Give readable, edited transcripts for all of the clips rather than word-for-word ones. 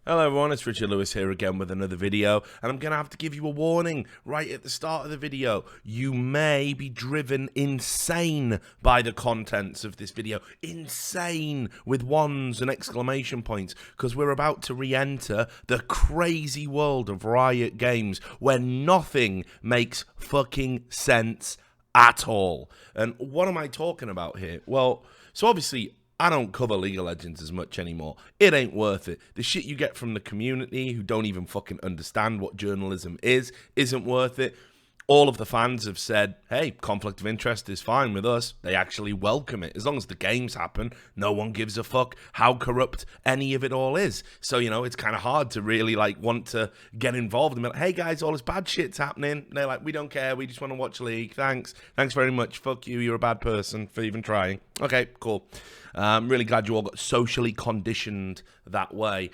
Hello everyone, it's Richard Lewis here again with another video, and I'm going to have to give you a warning right at the start of the video. You may be driven insane by the contents of this video. Insane with ones and exclamation points, because we're about to re-enter the crazy world of Riot Games where nothing makes fucking sense at all. And what am I talking about here? Well, so obviously I don't cover League of Legends as much anymore. It ain't worth it. The shit you get from the community who don't even fucking understand what journalism isn't worth it. All of the fans have said, hey, conflict of interest is fine with us. They actually welcome it. As long as the games happen, no one gives a fuck how corrupt any of it all is. So, you know, it's kind of hard to really, want to get involved and be like, hey, guys, all this bad shit's happening. And they're like, we don't care. We just want to watch League. Thanks. Thanks very much. Fuck you. You're a bad person for even trying. Okay, cool. I'm really glad you all got socially conditioned that way.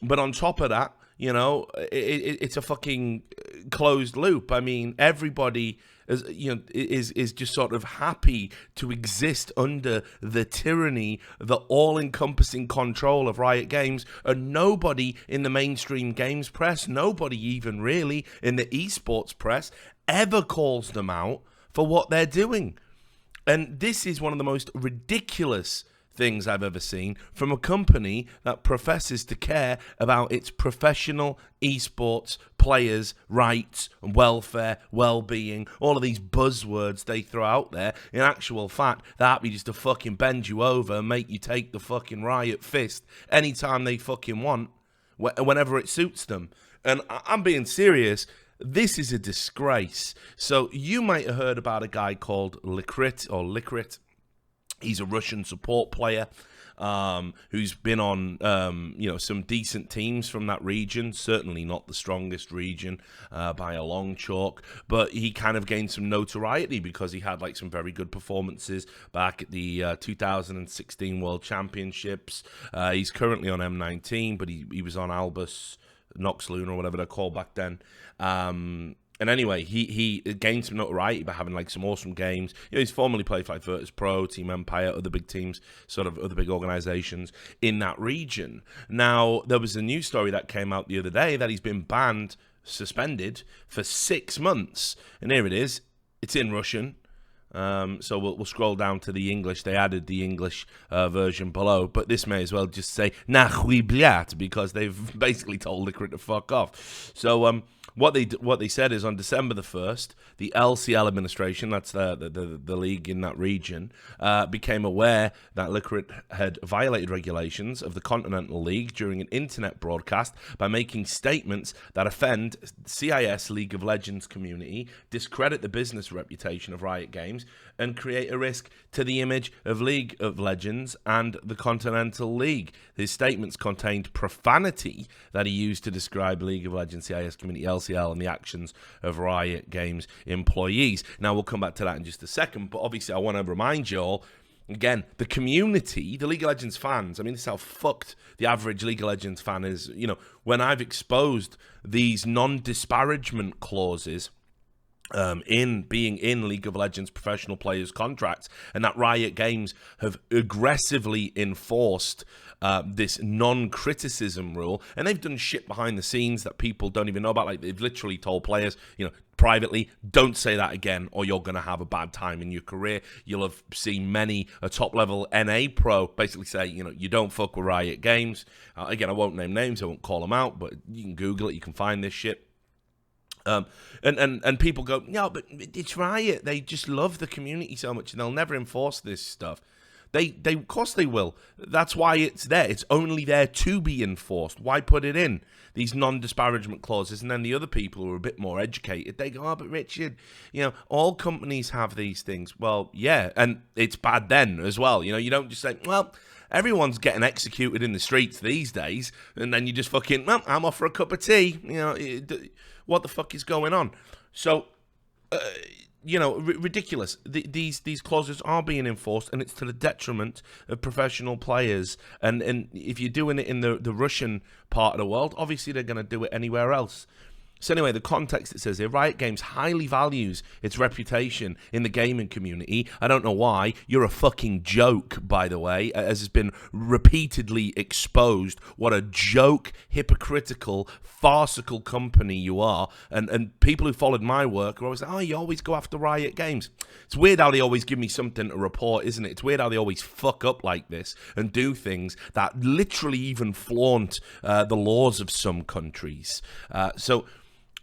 But on top of that, you know, it's a fucking closed loop. I mean, everybody is just sort of happy to exist under the tyranny, the all-encompassing control of Riot Games, and nobody in the mainstream games press, nobody even really in the esports press, ever calls them out for what they're doing. And this is one of the most ridiculous things I've ever seen from a company that professes to care about its professional esports players' rights and welfare, well-being, all of these buzzwords they throw out there. In actual fact, they're happy just to fucking bend you over and make you take the fucking Riot fist anytime they fucking want, whenever it suits them. And I'm being serious. This is a disgrace. So you might have heard about a guy called Likkrit. He's a Russian support player who's been on, some decent teams from that region. Certainly not the strongest region by a long chalk, but he kind of gained some notoriety because he had some very good performances back at the 2016 World Championships. He's currently on M19, but he was on Albus, Noxloon, or whatever they're called back then. And anyway, he gained some notoriety by having some awesome games. You know, he's formerly played for Virtus Pro, Team Empire, other big teams, sort of other big organizations in that region. Now, there was a news story that came out the other day that he's been suspended for 6 months. And here it is. It's in Russian. So we'll scroll down to the English. They added the English version below, but this may as well just say "Nahui blyat" because they've basically told Likkrit to fuck off. So what they said is on December the 1st, the LCL administration, that's the league in that region, became aware that Likkrit had violated regulations of the Continental League during an internet broadcast by making statements that offend CIS League of Legends community, discredit the business reputation of Riot Games, and create a risk to the image of League of Legends and the Continental League. His statements contained profanity that he used to describe League of Legends, CIS community, LCL, and the actions of Riot Games employees. Now, we'll come back to that in just a second, but obviously I want to remind you all, again, the community, the League of Legends fans, I mean, this is how fucked the average League of Legends fan is. You know, when I've exposed these non-disparagement clauses in being in League of Legends professional players' contracts, and that Riot Games have aggressively enforced this non-criticism rule, and they've done shit behind the scenes that people don't even know about. They've literally told players, privately, don't say that again or you're going to have a bad time in your career. You'll have seen many a top-level NA pro basically say, you don't fuck with Riot Games. Again, I won't name names, I won't call them out, but you can Google it, you can find this shit. And people go, no, but it's Riot. They just love the community so much, and they'll never enforce this stuff. They of course they will. That's why it's there. It's only there to be enforced. Why put it in, these non-disparagement clauses? And then the other people who are a bit more educated, they go, oh, but Richard, all companies have these things. Well, yeah, and it's bad then as well. You don't just say, well, everyone's getting executed in the streets these days, and then you just fucking, well, I'm off for a cup of tea. What the fuck is going on? So, ridiculous. These clauses are being enforced, and it's to the detriment of professional players. And if you're doing it in the Russian part of the world, obviously they're going to do it anywhere else. So anyway, the context it says here, Riot Games highly values its reputation in the gaming community. I don't know why. You're a fucking joke, by the way, as has been repeatedly exposed. What a joke, hypocritical, farcical company you are. And people who followed my work are always like, oh, you always go after Riot Games. It's weird how they always give me something to report, isn't it? It's weird how they always fuck up like this and do things that literally even flaunt the laws of some countries.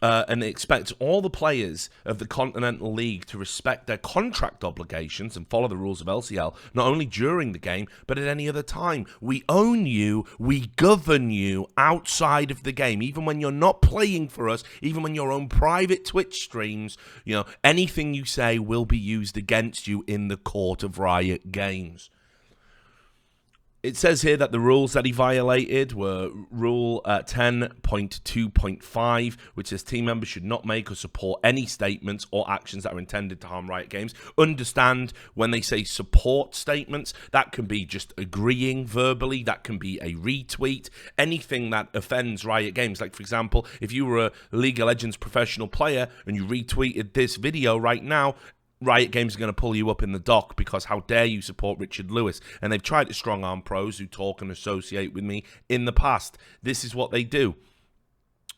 And they expect all the players of the Continental League to respect their contract obligations and follow the rules of LCL, not only during the game, but at any other time. We own you, we govern you outside of the game, even when you're not playing for us, even when your own private Twitch streams, you know, anything you say will be used against you in the court of Riot Games. It says here that the rules that he violated were Rule 10.2.5, which says team members should not make or support any statements or actions that are intended to harm Riot Games. Understand, when they say support statements, that can be just agreeing verbally, that can be a retweet, anything that offends Riot Games. Like, for example, if you were a League of Legends professional player and you retweeted this video right now, Riot Games are going to pull you up in the dock because how dare you support Richard Lewis. And they've tried to strong-arm pros who talk and associate with me in the past. This is what they do.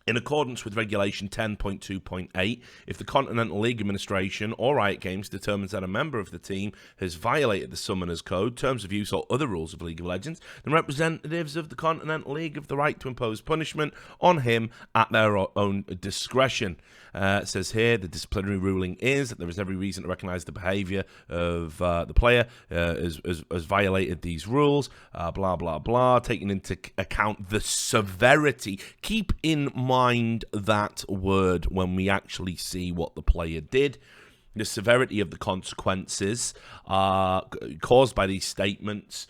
In accordance with Regulation 10.2.8, if the Continental League Administration or Riot Games determines that a member of the team has violated the Summoners Code, Terms of Use, or other rules of League of Legends, then representatives of the Continental League have the right to impose punishment on him at their own discretion. It says here, the disciplinary ruling is that there is every reason to recognise the behaviour of the player has violated these rules, blah, blah, blah, taking into account the severity. Keep in mind that word when we actually see what the player did. The severity of the consequences caused by these statements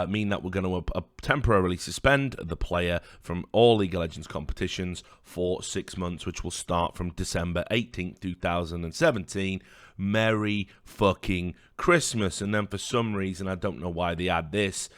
mean that we're going to temporarily suspend the player from all League of Legends competitions for 6 months, which will start from December 18th, 2017. Merry fucking Christmas. And then for some reason, I don't know why they add this,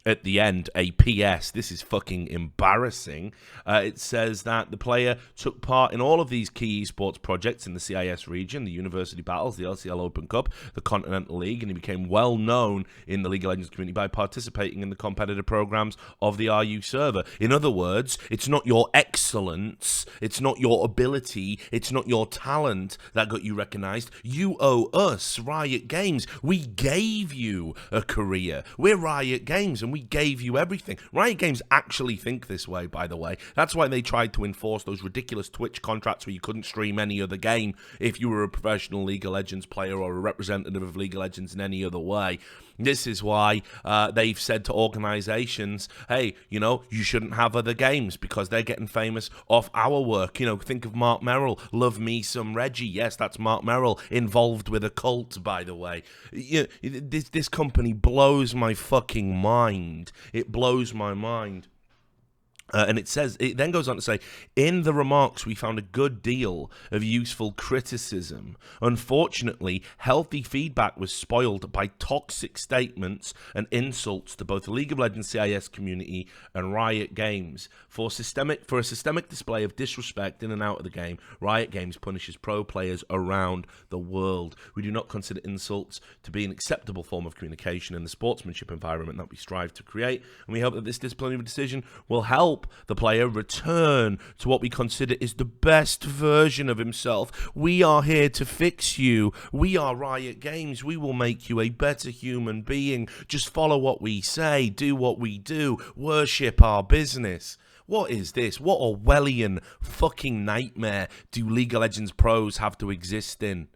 at the end, a PS. This is fucking embarrassing. It says that the player took part in all of these key esports projects in the CIS region, the University Battles, the LCL Open Cup, the Continental League, and he became well known in the League of Legends community by participating in the competitive programs of the RU server. In other words, it's not your excellence, it's not your ability, it's not your talent that got you recognized. You owe us, Riot Games. We gave you a career. We're Riot Games, and we gave you everything. Riot Games actually think this way, by the way. That's why they tried to enforce those ridiculous Twitch contracts where you couldn't stream any other game if you were a professional League of Legends player or a representative of League of Legends in any other way. This is why they've said to organizations, hey, you know, you shouldn't have other games because they're getting famous off our work. You know, think of Mark Merrill, love me some Reggie. Yes, that's Mark Merrill, involved with a cult, by the way. This company blows my fucking mind. It blows my mind. And it says, it then goes on to say, in the remarks, we found a good deal of useful criticism. Unfortunately, healthy feedback was spoiled by toxic statements and insults to both the League of Legends CIS community and Riot Games. For a systemic display of disrespect in and out of the game, Riot Games punishes pro players around the world. We do not consider insults to be an acceptable form of communication in the sportsmanship environment that we strive to create, and we hope that this disciplinary decision will help the player return to what we consider is the best version of himself. We are here to fix you. We are Riot Games. We will make you a better human being. Just follow what we say, do what we do, worship our business. What is this? What Orwellian fucking nightmare do League of Legends pros have to exist in,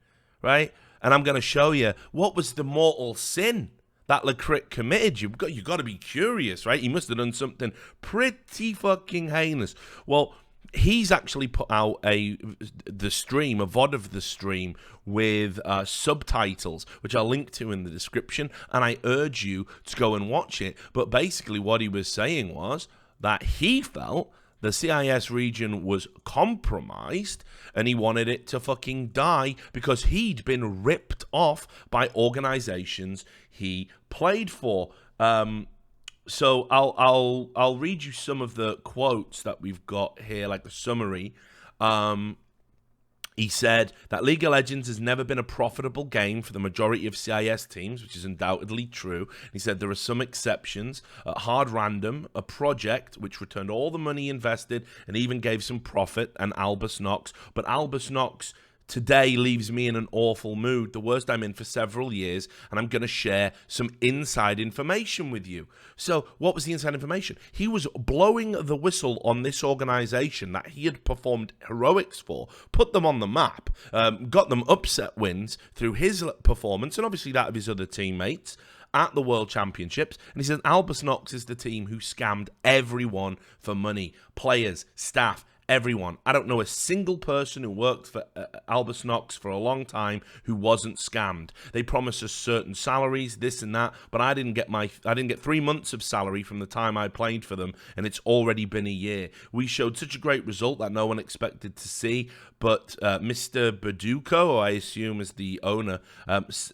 right? And I'm going to show you what was the mortal sin that Likkrit committed. You've got to be curious, right? He must have done something pretty fucking heinous. Well, he's actually put out a VOD of the stream with subtitles, which I'll link to in the description, and I urge you to go and watch it. But basically what he was saying was that he felt the CIS region was compromised and he wanted it to fucking die because he'd been ripped off by organizations he played for. So I'll read you some of the quotes that we've got here, like the summary. He said that League of Legends has never been a profitable game for the majority of CIS teams, which is undoubtedly true. He said there are some exceptions. Hard Random, a project which returned all the money invested and even gave some profit, and Albus Nox. But Albus Nox today leaves me in an awful mood, the worst I'm in for several years, and I'm going to share some inside information with you. So, what was the inside information? He was blowing the whistle on this organization that he had performed heroics for, put them on the map, got them upset wins through his performance, and obviously that of his other teammates at the World Championships. And he said Albus Nox is the team who scammed everyone for money, players, staff, everyone. I don't know a single person who worked for Albus Nox for a long time who wasn't scammed. They promised us certain salaries, this and that, but I didn't get 3 months of salary from the time I played for them, and it's already been a year. We showed such a great result that no one expected to see, but Mr. Baduko, who I assume is the owner,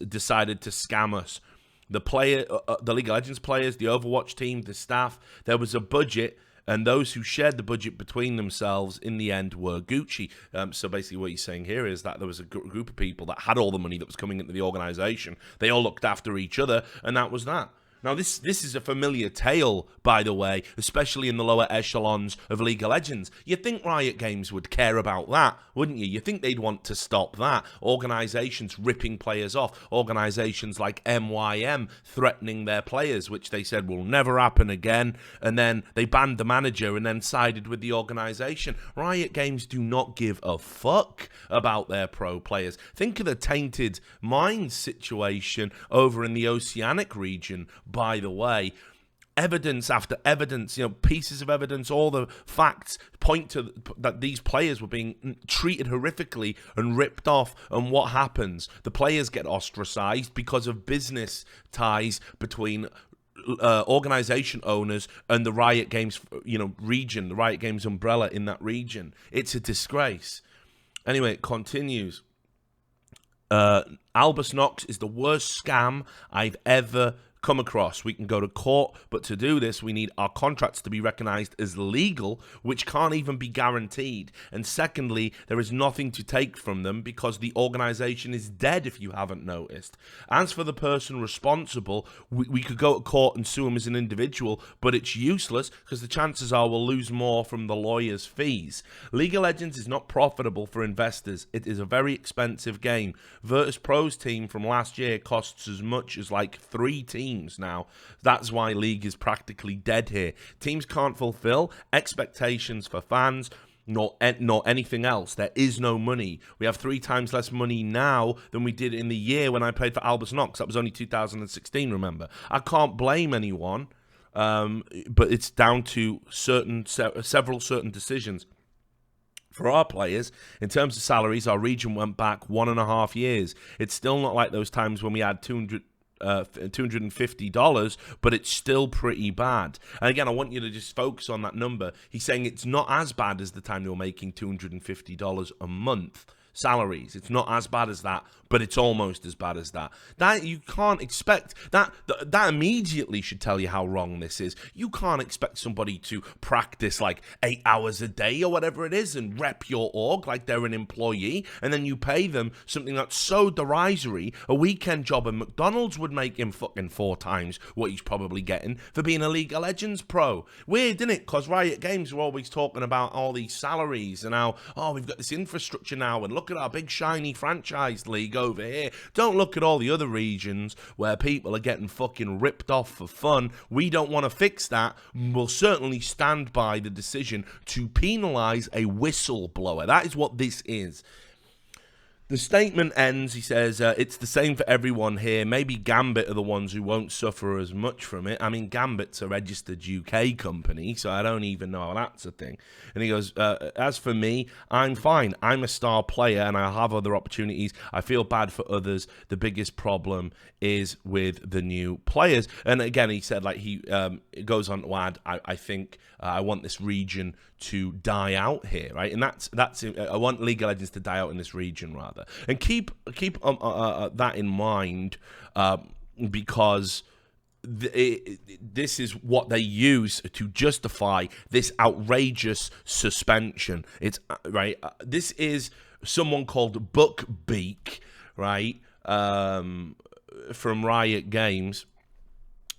decided to scam us. The League of Legends players, the Overwatch team, the staff, there was a budget, and those who shared the budget between themselves in the end were Gucci. So basically what he's saying here is that there was a group of people that had all the money that was coming into the organization. They all looked after each other, and that was that. Now, this is a familiar tale, by the way, especially in the lower echelons of League of Legends. You'd think Riot Games would care about that, wouldn't you? You'd think they'd want to stop that. Organizations ripping players off. Organizations like MYM threatening their players, which they said will never happen again. And then they banned the manager and then sided with the organization. Riot Games do not give a fuck about their pro players. Think of the Tainted Minds situation over in the Oceanic region, by the way. Evidence after evidence, pieces of evidence, all the facts point to that these players were being treated horrifically and ripped off. And what happens? The players get ostracized because of business ties between organization owners and the Riot Games, region, the Riot Games umbrella in that region. It's a disgrace. Anyway, it continues. Albus Nox is the worst scam I've ever come across. We can go to court, but to do this, we need our contracts to be recognized as legal, which can't even be guaranteed. And secondly, there is nothing to take from them because the organization is dead, if you haven't noticed. As for the person responsible, we could go to court and sue him as an individual, but it's useless because the chances are we'll lose more from the lawyer's fees. League of Legends is not profitable for investors. It is a very expensive game. Virtus Pro's team from last year costs as much as like 3 teams now. That's why League is practically dead here. Teams can't fulfill expectations for fans nor anything else. There is no money. We have 3 times less money now than we did in the year when I played for Albus Nox. That was only 2016, remember. I can't blame anyone, but it's down to several certain decisions. For our players, in terms of salaries, our region went back 1.5 years. It's still not like those times when we had $250, but it's still pretty bad. And again, I want you to just focus on that number. He's saying it's not as bad as the time they were making $250 a month salaries. It's not as bad as that, but it's almost as bad as that. That you can't expect. That immediately should tell you how wrong this is. You can't expect somebody to practice like 8 hours a day or whatever it is and rep your org like they're an employee, and then you pay them something that's so derisory. A weekend job at McDonald's would make him fucking 4 times what he's probably getting for being a League of Legends pro. Weird, isn't it? Because Riot Games are always talking about all these salaries and how, we've got this infrastructure now, and look at our big shiny franchise league over here. Don't look at all the other regions where people are getting fucking ripped off for fun. We don't want to fix that. We'll certainly stand by the decision to penalize a whistleblower. That is what this is. The statement ends, he says, it's the same for everyone here. Maybe Gambit are the ones who won't suffer as much from it. I mean, Gambit's a registered UK company, so I don't even know how that's a thing. And he goes, as for me, I'm fine. I'm a star player and I have other opportunities. I feel bad for others. The biggest problem is with the new players. And again, he said, like, he goes on to add, I think I want this region to die out here, right? And that's I want League of Legends to die out in this region, rather. And keep that in mind, because this is what they use to justify this outrageous suspension. It's right. This is someone called Buckbeak, right, from Riot Games.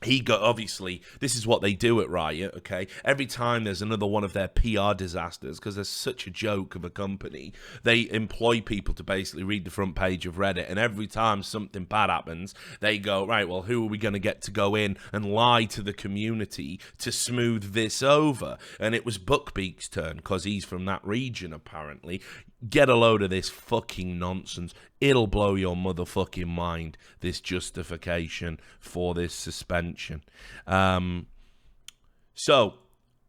He got, obviously, this is what they do at Riot, okay? Every time there's another one of their PR disasters, because they're such a joke of a company, they employ people to basically read the front page of Reddit, and every time something bad happens, they go, right, well, who are we going to get to go in and lie to the community to smooth this over? And it was Buckbeak's turn, because he's from that region, apparently. Get a load of this fucking nonsense. It'll blow your motherfucking mind, this justification for this suspension. So,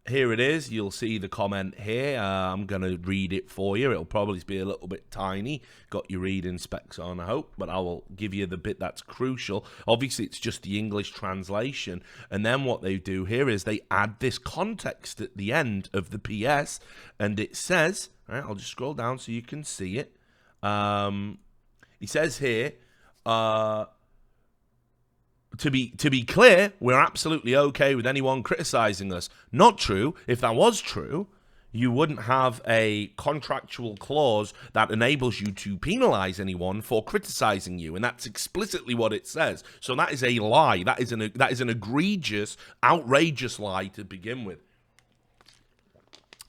here it is. You'll see the comment here. I'm going to read it for you. It'll probably be a little bit tiny. Got your reading specs on, I hope. But I will give you the bit that's crucial. Obviously, it's just the English translation. And then what they do here is they add this context at the end of the PS. And it says, right, I'll just scroll down so you can see it. He says here, to be clear, we're absolutely okay with anyone criticizing us. Not true. If that was true, you wouldn't have a contractual clause that enables you to penalize anyone for criticizing you, and that's explicitly what it says. So that is a lie. That is an egregious, outrageous lie to begin with.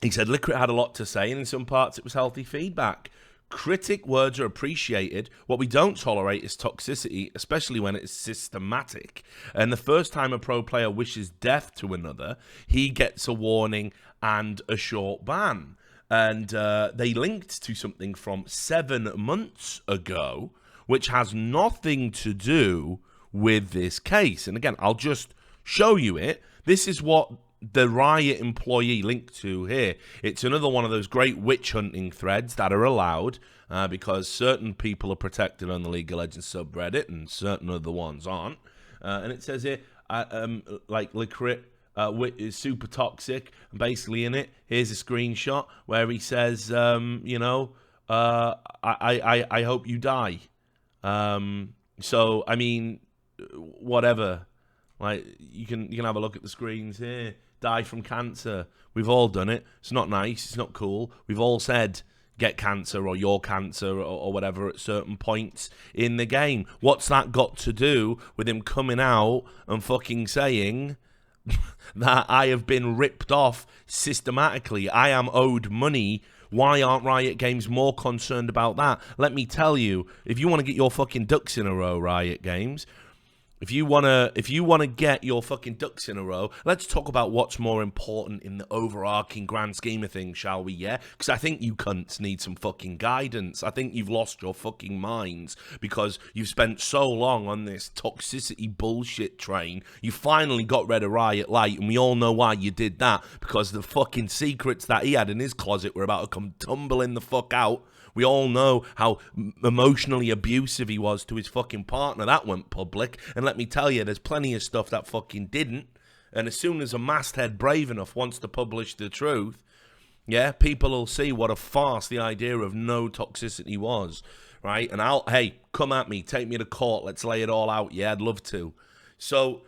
He said Likkrit had a lot to say, and in some parts it was healthy feedback. Critic words are appreciated. What we don't tolerate is toxicity, especially when it's systematic. And the first time a pro player wishes death to another, he gets a warning and a short ban. And they linked to something from 7 months ago, which has nothing to do with this case. And again, I'll just show you it. This is what the Riot employee linked to here. It's another one of those great witch hunting threads that are allowed because certain people are protected on the League of Legends subreddit and certain other ones aren't. And it says here, like Likkrit is super toxic. Basically in it, here's a screenshot where he says, you know, I hope you die. So, I mean, whatever. Like, you can have a look at the screens here. Die from cancer. We've all done it. It's not nice. It's not cool. We've all said get cancer or your cancer or whatever at certain points in the game. What's that got to do with him coming out and fucking saying that I have been ripped off systematically? I am owed money. Why aren't Riot Games more concerned about that? Let me tell you, if you want to get your fucking ducks in a row, Riot Games, If you wanna get your fucking ducks in a row, let's talk about what's more important in the overarching grand scheme of things, shall we? Yeah, because I think you cunts need some fucking guidance. I think you've lost your fucking minds because you've spent so long on this toxicity bullshit train. You finally got rid of Riot Light, and we all know why you did that, because the fucking secrets that he had in his closet were about to come tumbling the fuck out. We all know how emotionally abusive he was to his fucking partner. That went public. And let me tell you, there's plenty of stuff that fucking didn't. And as soon as a masthead brave enough wants to publish the truth, yeah, people will see what a farce the idea of no toxicity was, right? And hey, come at me. Take me to court. Let's lay it all out. Yeah, I'd love to. So,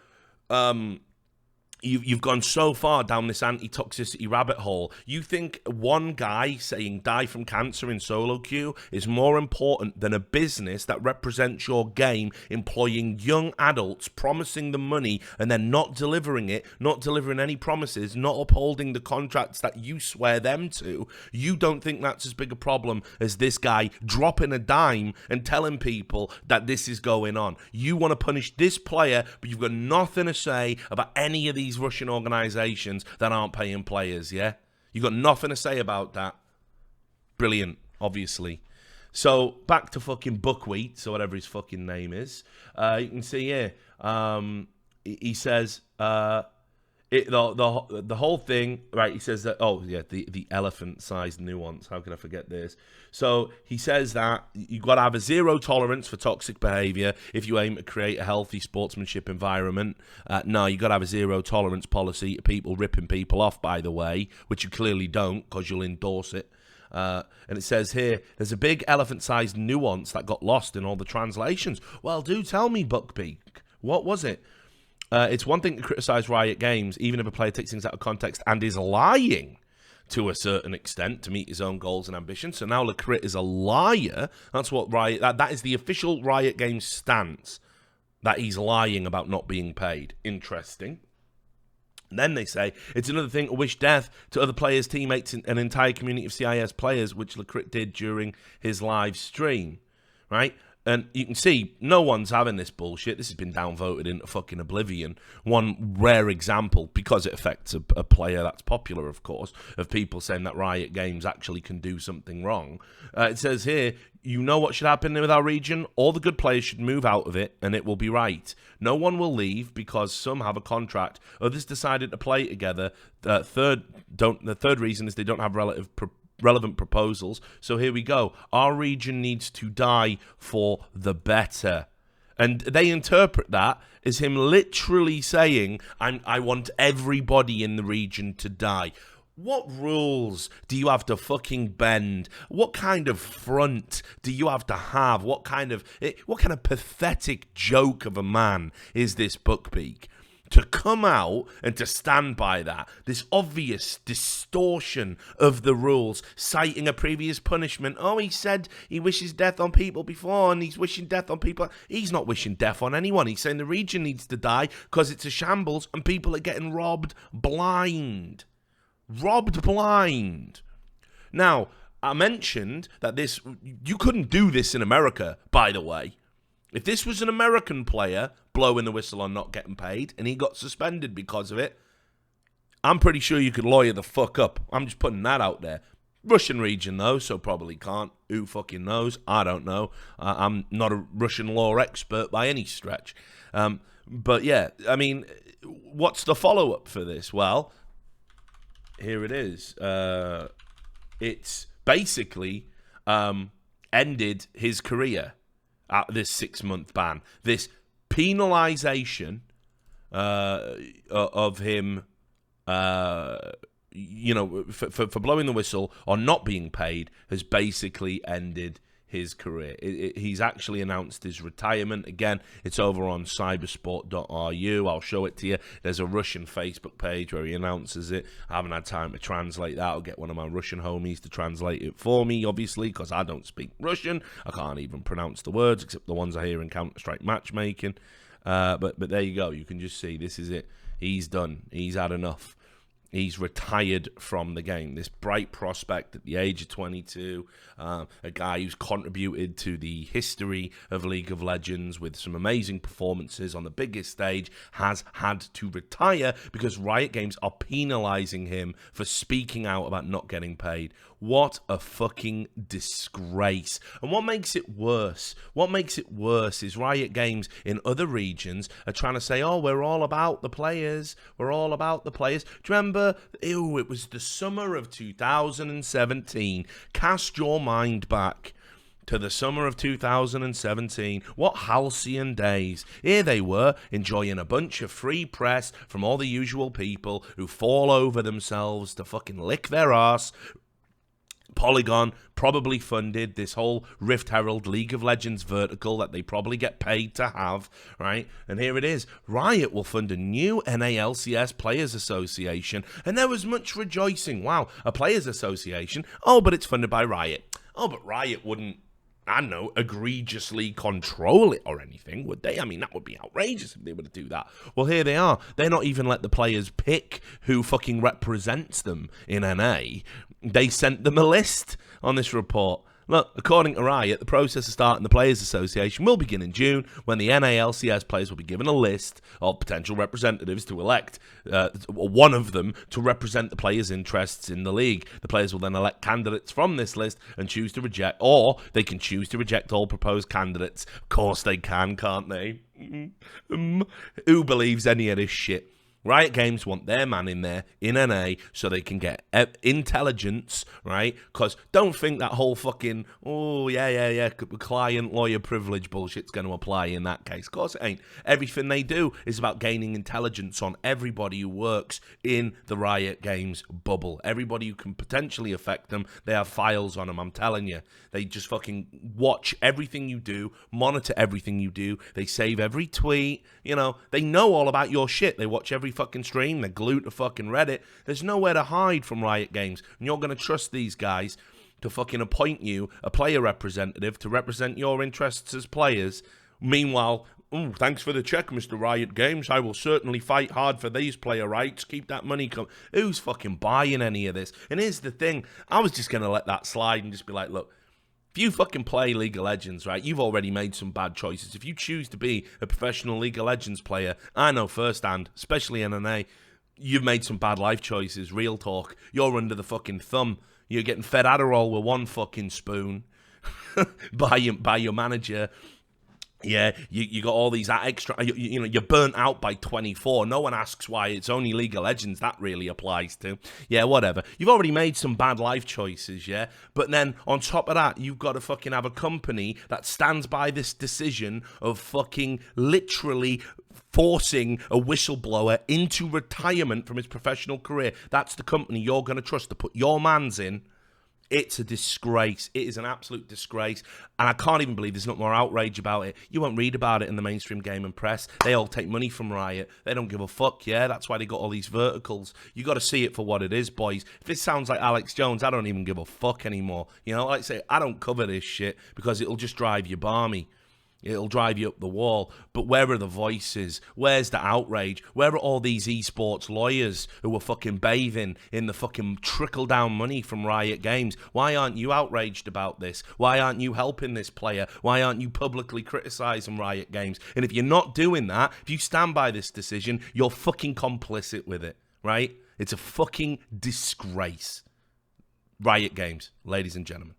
You've gone so far down this anti-toxicity rabbit hole. You think one guy saying die from cancer in solo queue is more important than a business that represents your game, employing young adults, promising them money, and then not delivering it, not delivering any promises, not upholding the contracts that you swear them to? You don't think that's as big a problem as this guy dropping a dime and telling people that this is going on. You want to punish this player, but you've got nothing to say about any of these Russian organizations that aren't paying players, yeah? You got nothing to say about that. Brilliant, obviously. So, back to fucking Buckwheat, or whatever his fucking name is. You can see here, he says, the whole thing, right, he says that, oh, yeah, the elephant-sized nuance. How can I forget this? So he says that you've got to have a zero tolerance for toxic behavior if you aim to create a healthy sportsmanship environment. No, you've got to have a zero tolerance policy. People ripping people off, by the way, which you clearly don't because you'll endorse it. And it says here, there's a big elephant-sized nuance that got lost in all the translations. Well, do tell me, Buckbeak, what was it? It's one thing to criticize Riot Games, even if a player takes things out of context and is lying to a certain extent to meet his own goals and ambitions. So now Likkrit is a liar. That's what Riot... That is the official Riot Games stance, that he's lying about not being paid. Interesting. And then they say, it's another thing to wish death to other players, teammates, and an entire community of CIS players, which Likkrit did during his live stream, right? And you can see, no one's having this bullshit. This has been downvoted into fucking oblivion. One rare example, because it affects a player that's popular, of course, of people saying that Riot Games actually can do something wrong. It says here, you know what should happen with our region? All the good players should move out of it, and it will be right. No one will leave because some have a contract. Others decided to play together. The third reason is they don't have relevant proposals. So here we go. Our region needs to die for the better. And they interpret that as him literally saying, I want everybody in the region to die. What rules do you have to fucking bend? What kind of front do you have to have? What kind of pathetic joke of a man is this Buckbeak? To come out and to stand by that, this obvious distortion of the rules, citing a previous punishment. Oh, he said he wishes death on people before, and he's wishing death on people. He's not wishing death on anyone. He's saying the region needs to die because it's a shambles and people are getting robbed blind. Robbed blind. Now, I mentioned that you couldn't do this in America, by the way. If this was an American player blowing the whistle on not getting paid and he got suspended because of it, I'm pretty sure you could lawyer the fuck up. I'm just putting that out there. Russian region, though, so probably can't. Who fucking knows? I don't know. I'm not a Russian law expert by any stretch. But yeah, I mean, what's the follow-up for this? Well, here it is. It's basically ended his career. This 6-month ban, this penalization of him, for blowing the whistle or not being paid has basically ended his career. He's actually announced his retirement. Again, it's over on cybersport.ru. I'll show it to you. There's a Russian Facebook page where he announces it. I haven't had time to translate that. I'll get one of my Russian homies to translate it for me, obviously, because I don't speak Russian. I can't even pronounce the words, except the ones I hear in Counter-Strike matchmaking. But there you go. You can just see this is it. He's done. He's had enough. He's retired from the game. This bright prospect at the age of 22, a guy who's contributed to the history of League of Legends with some amazing performances on the biggest stage, has had to retire because Riot Games are penalizing him for speaking out about not getting paid. What a fucking disgrace. And what makes it worse? What makes it worse is Riot Games in other regions are trying to say, oh, we're all about the players. We're all about the players. Do you remember? Ew, it was the summer of 2017. Cast your mind back to the summer of 2017. What halcyon days. Here they were, enjoying a bunch of free press from all the usual people who fall over themselves to fucking lick their arse. Polygon probably funded this whole Rift Herald League of Legends vertical that they probably get paid to have, right? And here it is. Riot will fund a new NALCS Players Association, and there was much rejoicing. Wow, a Players Association? Oh, but it's funded by Riot. Oh, but Riot wouldn't, I don't know, egregiously control it or anything, would they? I mean, that would be outrageous if they were to do that. Well, here they are. They're not even let the players pick who fucking represents them in NA. They sent them a list on this report. Look, according to Riot, the process of starting the Players Association will begin in June when the NALCS players will be given a list of potential representatives to elect one of them to represent the players' interests in the league. The players will then elect candidates from this list and choose to reject, or they can choose to reject all proposed candidates. Of course they can, can't they? Who believes any of this shit? Riot Games want their man in there in NA so they can get intelligence, right? Because don't think that whole fucking, client lawyer privilege bullshit's going to apply in that case. Of course it ain't. Everything they do is about gaining intelligence on everybody who works in the Riot Games bubble. Everybody who can potentially affect them, they have files on them, I'm telling you. They just fucking watch everything you do, monitor everything you do. They save every tweet, they know all about your shit. They watch every fucking stream. They're glued to fucking Reddit. There's nowhere to hide from Riot Games, and you're going to trust these guys to fucking appoint you a player representative to represent your interests as players. Meanwhile, thanks for the check, Mr. Riot Games. I will certainly fight hard for these player rights. Keep that money coming. Who's fucking buying any of this? And here's the thing. I was just going to let that slide and just be like, look, if you fucking play League of Legends, right, you've already made some bad choices. If you choose to be a professional League of Legends player, I know firsthand, especially in NA, you've made some bad life choices, real talk. You're under the fucking thumb. You're getting fed Adderall with one fucking spoon by your manager. Yeah, you got all these extra, you're burnt out by 24. No one asks why. It's only League of Legends that really applies to. Yeah, whatever. You've already made some bad life choices, yeah? But then on top of that, you've got to fucking have a company that stands by this decision of fucking literally forcing a whistleblower into retirement from his professional career. That's the company you're going to trust to put your mans in. It's a disgrace. It is an absolute disgrace. And I can't even believe there's not more outrage about it. You won't read about it in the mainstream game and press. They all take money from Riot. They don't give a fuck, yeah? That's why they got all these verticals. You got to see it for what it is, boys. If it sounds like Alex Jones, I don't even give a fuck anymore. Like I say, I don't cover this shit because it'll just drive you balmy. It'll drive you up the wall. But where are the voices? Where's the outrage? Where are all these esports lawyers who are fucking bathing in the fucking trickle-down money from Riot Games? Why aren't you outraged about this? Why aren't you helping this player? Why aren't you publicly criticizing Riot Games? And if you're not doing that, if you stand by this decision, you're fucking complicit with it, right? It's a fucking disgrace. Riot Games, ladies and gentlemen.